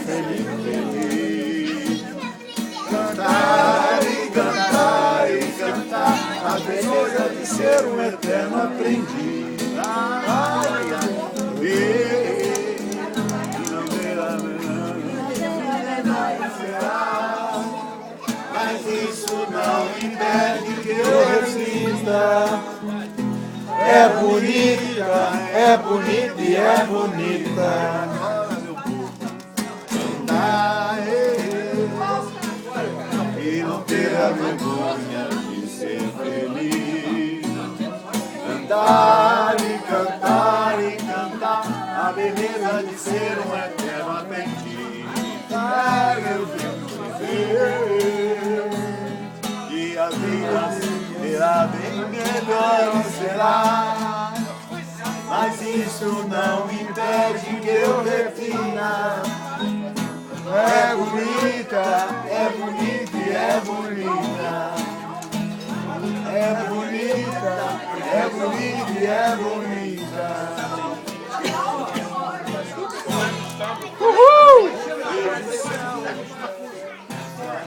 feliz. Cantar e cantar e cantar a beleza de ser um eterno aprendiz. Mas isso não impede que eu resista. É bonita, é bonita e é bonita. E não ter a vergonha de ser feliz. Cantar e cantar e cantar a beleza de ser um eterno aprendiz. Eu quero dizer que a vida será bem melhor e será. Mas isso não impede que eu refina. É bonita, é bonita e é bonita. É bonita, é bonita e é bonita.